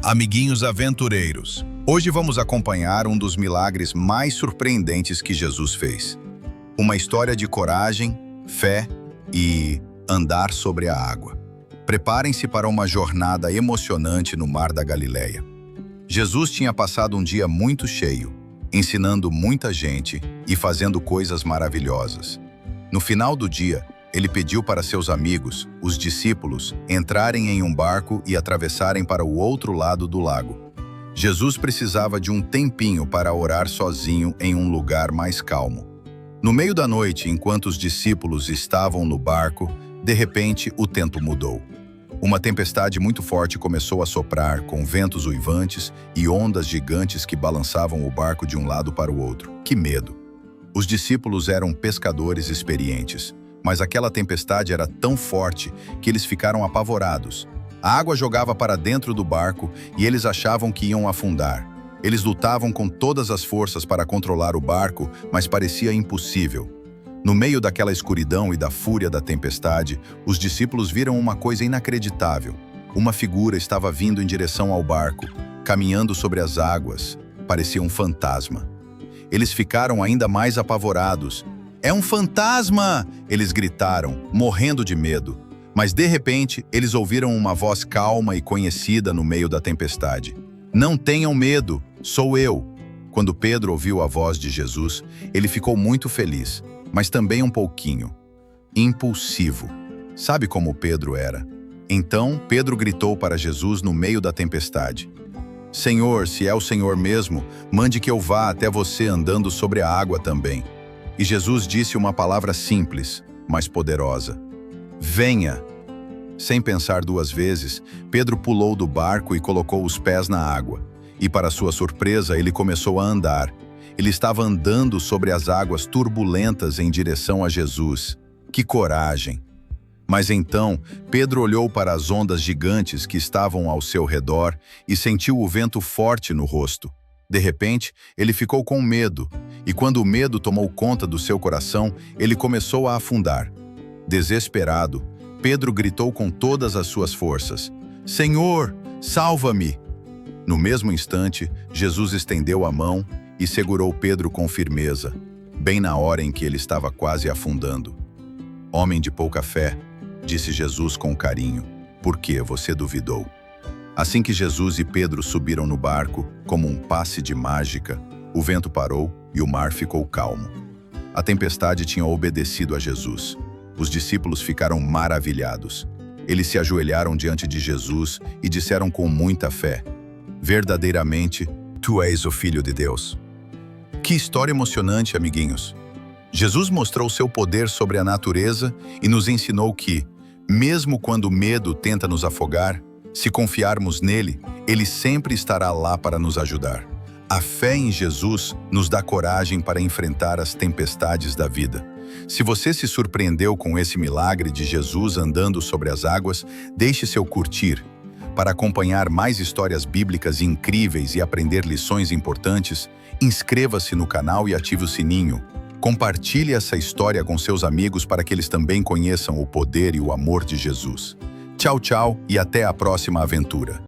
Amiguinhos aventureiros, hoje vamos acompanhar um dos milagres mais surpreendentes que Jesus fez. Uma história de coragem, fé e andar sobre a água. Preparem-se para uma jornada emocionante no Mar da Galileia. Jesus tinha passado um dia muito cheio, ensinando muita gente e fazendo coisas maravilhosas. No final do dia, ele pediu para seus amigos, os discípulos, entrarem em um barco e atravessarem para o outro lado do lago. Jesus precisava de um tempinho para orar sozinho em um lugar mais calmo. No meio da noite, enquanto os discípulos estavam no barco, de repente o tempo mudou. Uma tempestade muito forte começou a soprar, com ventos uivantes e ondas gigantes que balançavam o barco de um lado para o outro. Que medo! Os discípulos eram pescadores experientes. Mas aquela tempestade era tão forte que eles ficaram apavorados. A água jogava para dentro do barco e eles achavam que iam afundar. Eles lutavam com todas as forças para controlar o barco, mas parecia impossível. No meio daquela escuridão e da fúria da tempestade, os discípulos viram uma coisa inacreditável. Uma figura estava vindo em direção ao barco, caminhando sobre as águas. Parecia um fantasma. Eles ficaram ainda mais apavorados. "É um fantasma!" eles gritaram, morrendo de medo. Mas de repente, eles ouviram uma voz calma e conhecida no meio da tempestade. "Não tenham medo, sou eu." Quando Pedro ouviu a voz de Jesus, ele ficou muito feliz, mas também um pouquinho impulsivo. Sabe como Pedro era? Então, Pedro gritou para Jesus no meio da tempestade: "Senhor, se é o Senhor mesmo, mande que eu vá até você andando sobre a água também." E Jesus disse uma palavra simples, mas poderosa: "Venha!" Sem pensar duas vezes, Pedro pulou do barco e colocou os pés na água. E para sua surpresa, ele começou a andar. Ele estava andando sobre as águas turbulentas em direção a Jesus. Que coragem! Mas então, Pedro olhou para as ondas gigantes que estavam ao seu redor e sentiu o vento forte no rosto. De repente, ele ficou com medo, e quando o medo tomou conta do seu coração, ele começou a afundar. Desesperado, Pedro gritou com todas as suas forças: "Senhor, salva-me!" No mesmo instante, Jesus estendeu a mão e segurou Pedro com firmeza, bem na hora em que ele estava quase afundando. "Homem de pouca fé", disse Jesus com carinho, "por que você duvidou?" Assim que Jesus e Pedro subiram no barco, como um passe de mágica, o vento parou e o mar ficou calmo. A tempestade tinha obedecido a Jesus. Os discípulos ficaram maravilhados. Eles se ajoelharam diante de Jesus e disseram com muita fé: "Verdadeiramente, tu és o Filho de Deus." Que história emocionante, amiguinhos! Jesus mostrou seu poder sobre a natureza e nos ensinou que, mesmo quando o medo tenta nos afogar, se confiarmos nele, ele sempre estará lá para nos ajudar. A fé em Jesus nos dá coragem para enfrentar as tempestades da vida. Se você se surpreendeu com esse milagre de Jesus andando sobre as águas, deixe seu curtir. Para acompanhar mais histórias bíblicas incríveis e aprender lições importantes, inscreva-se no canal e ative o sininho. Compartilhe essa história com seus amigos para que eles também conheçam o poder e o amor de Jesus. Tchau, tchau e até a próxima aventura.